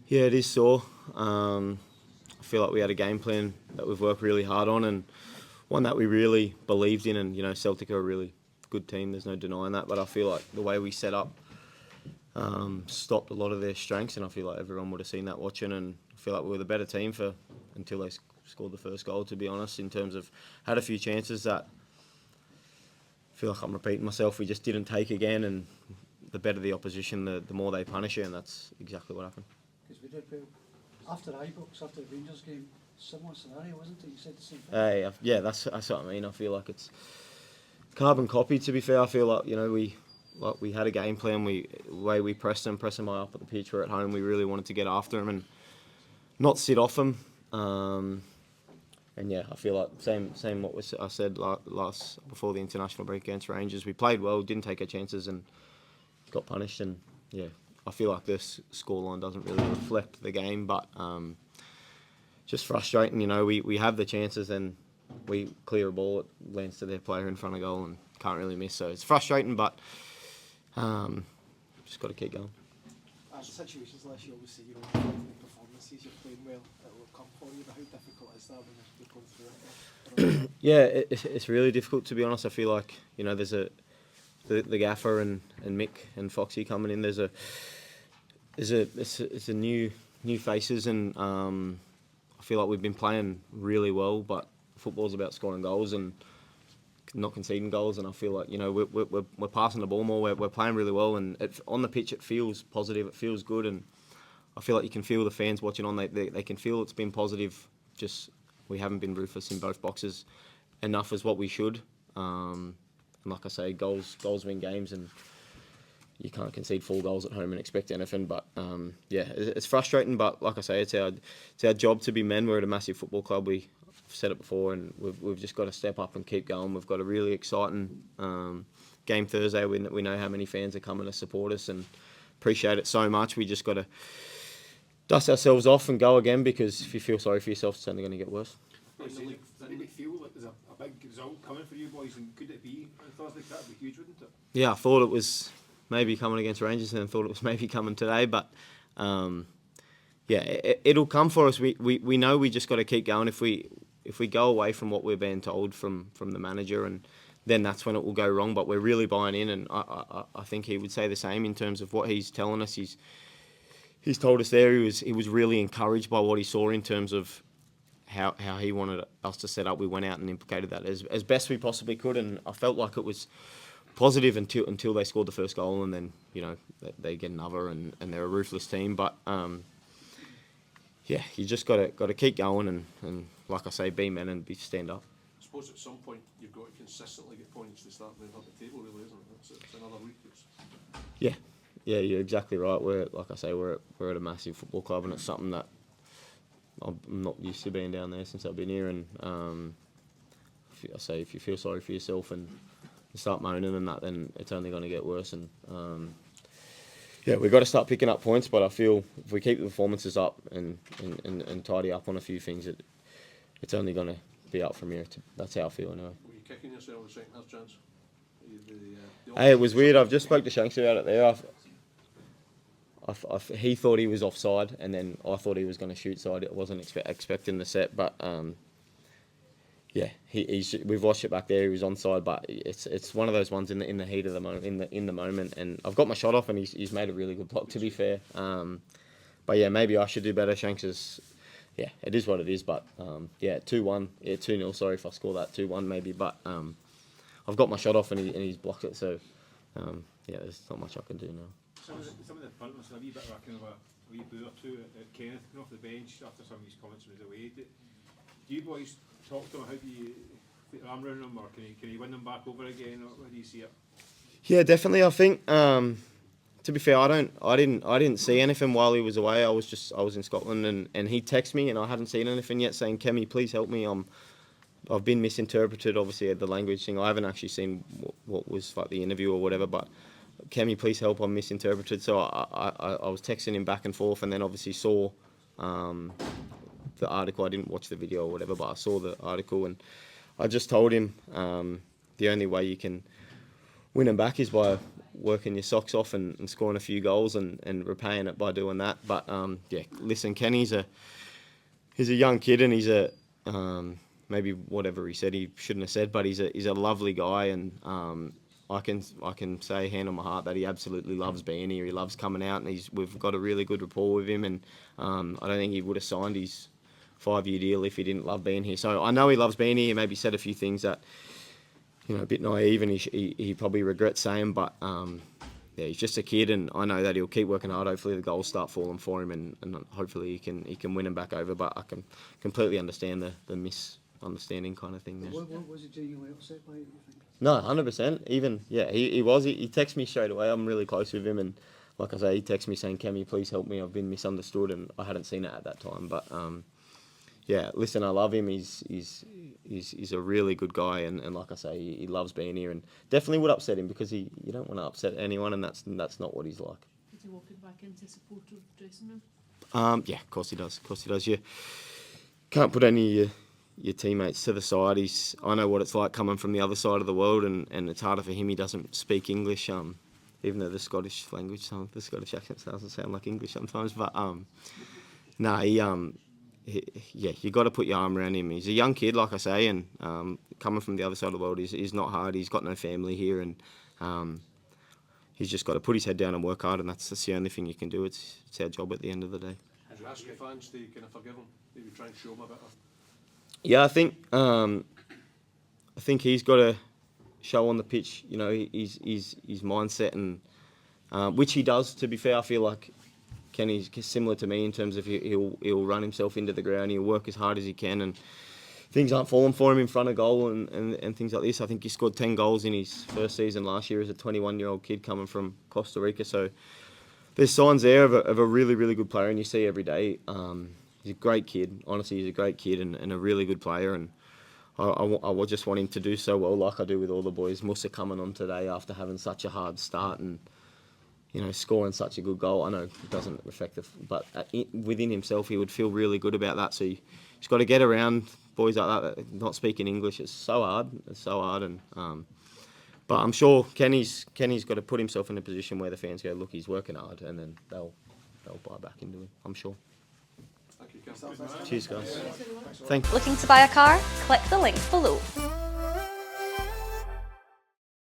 Yeah, it is sore. I feel like we had a game plan that we've worked really hard on and one that we really believed in. And, Celtic are a really good team. There's no denying that. But I feel like the way we set up stopped a lot of their strengths. And I feel like everyone would have seen that watching. And I feel like we were the better team until they scored the first goal, to be honest, in terms of had a few chances that I feel like I'm repeating myself. We just didn't take again. And the better the opposition, the more they punish you. And that's exactly what happened. Because we did well. After Ibrox, after the Rangers game, similar scenario, wasn't it? You said the same thing. Yeah, that's what I mean. I feel like it's carbon copy. To be fair, I feel like we had a game plan. The way we pressed them high up at the pitch. We're at home. We really wanted to get after them and not sit off them. And yeah, I feel like same what I said last before the international break against Rangers. We played well, didn't take our chances, and got punished. And yeah, I feel like this scoreline doesn't really reflect the game, but just frustrating. We have the chances and we clear a ball, it lands to their player in front of goal and can't really miss. So it's frustrating, but just got to keep going. As situations last year, obviously, the performances, you're playing well, it will come for you, but how difficult is that when you're going through it? Yeah, it's really difficult, to be honest. I feel like, there's the gaffer and Mick and Foxy coming in. It's a new faces, and I feel like we've been playing really well, but football's about scoring goals and not conceding goals. And I feel like we're passing the ball more. We're playing really well, and on the pitch it feels positive. It feels good, and I feel like you can feel the fans watching on. They can feel it's been positive. Just we haven't been ruthless in both boxes enough as what we should. And like I say, goals win games, and you can't concede 4 goals at home and expect anything. But yeah, it's frustrating. But like I say, it's our job to be men. We're at a massive football club. We've said it before, and we've just got to step up and keep going. We've got a really exciting game Thursday. We know how many fans are coming to support us, and appreciate it so much. We just got to dust ourselves off and go again, because if you feel sorry for yourself, it's only going to get worse. Does it feel like there's a big result coming for you boys, and could it be on Thursday? That would be huge, wouldn't it? Yeah, I thought it was maybe coming against Rangers, and then thought it was maybe coming today, but yeah, it'll come for us. We know we just got to keep going. If we go away from what we're being told from the manager, and then that's when it will go wrong. But we're really buying in, and I think he would say the same in terms of what he's telling us. He's told us there he was really encouraged by what he saw in terms of how he wanted us to set up. We went out and implicated that as best we possibly could, and I felt like it was positive until they scored the first goal, and then they get another, and they're a ruthless team. But yeah, you just got to keep going, and like I say, be men and stand up. I suppose at some point you've got to consistently get points to start moving up the table, really, isn't it? It's another week. Yeah, you're exactly right. We're at a massive football club, and it's something that I'm not used to being down there since I've been here. And if you feel sorry for yourself and start moaning and that, then it's only going to get worse. And yeah, we've got to start picking up points. But I feel if we keep the performances up and tidy up on a few things, it's only going to be up from here. That's how I feel anyway. Were you kicking yourself in the second half, chance? Hey, it was weird. I've just spoke to Shanks about it there. He thought he was offside, and then I thought he was going to shoot, so I wasn't expecting the set. But yeah, we've watched it back there. He was onside, but it's one of those ones in the heat of the moment, in the moment. And I've got my shot off, and he's made a really good block, to be fair. But yeah, maybe I should do better. Shanks is, yeah, it is what it is. But yeah, 2-1, 2-0. Sorry if I score that 2-1 maybe, but I've got my shot off, and he's blocked it. So yeah, there's not much I can do now. Some of the punters a wee bit of a kind of a wee boo or two at Kenneth coming off the bench after some of his comments was away. Do you boys talk to him? How do you put your arm around him, or can you win them back over again, or how do you see it? Yeah, definitely. I think to be fair, I didn't see anything while he was away. I was in Scotland, and he texted me, and I hadn't seen anything yet, saying, "Cammy, please help me. I've been misinterpreted. Obviously, the language thing. I haven't actually seen what was like the interview or whatever, but." Cammy, please help, I'm misinterpreted. So I was texting him back and forth, and then obviously saw the article. I didn't watch the video or whatever, but I saw the article, and I just told him the only way you can win him back is by working your socks off and scoring a few goals and repaying it by doing that. But yeah, listen, Kenny's he's a young kid, and he's maybe whatever he said he shouldn't have said, but he's a lovely guy, and I can say hand on my heart that he absolutely loves being here. He loves coming out, and we've got a really good rapport with him, and I don't think he would have signed his 5-year deal if he didn't love being here. So I know he loves being here. He maybe said a few things that, you know, a bit naive, and he probably regrets saying, but yeah, he's just a kid, and I know that he'll keep working hard. Hopefully the goals start falling for him, and hopefully he can win them back over. But I can completely understand the misunderstanding kind of thing there. What was he genuinely upset by it, you think? No, 100%. Even, yeah, he was. He texted me straight away. I'm really close with him, and like I say, he texted me saying, "Cammy, please help me. I've been misunderstood," and I hadn't seen it at that time. But yeah, listen, I love him. He's a really good guy, and like I say, he loves being here, and definitely would upset him because you don't want to upset anyone, and that's not what he's like. Did he walk it back into supportive dressing room? Yeah, of course he does. Of course he does. You can't put any of your teammates to the side. I know what it's like coming from the other side of the world, and it's harder for him. He doesn't speak English, even though the Scottish language, the Scottish accent doesn't sound like English sometimes. But no, yeah, you got to put your arm around him. He's a young kid, like I say, and coming from the other side of the world is not hard. He's got no family here, and he's just got to put his head down and work hard, and that's the only thing you can do. It's our job at the end of the day. Did you ask your fans to kind of forgive him? Maybe try and show him a bit of... Yeah, I think he's got to show on the pitch, you know, his mindset, and which he does. To be fair, I feel like Kenny's similar to me in terms of he'll run himself into the ground. He'll work as hard as he can, and things aren't falling for him in front of goal and things like this. I think he scored 10 goals in his first season last year as a 21-year-old kid coming from Costa Rica. So there's signs there of a really, really good player, and you see every day. He's a great kid. Honestly, he's a great kid and a really good player. And I just want him to do so well, like I do with all the boys. Musa coming on today after having such a hard start and, you know, scoring such a good goal. I know it doesn't affect but within himself, he would feel really good about that. So he's got to get around boys like that not speaking English. It's so hard. And but I'm sure Kenny's got to put himself in a position where the fans go, look, he's working hard, and then they'll buy back into him. I'm sure. Thank you, Kev. Cheers, guys. Thank you. Looking to buy a car? Click the link below.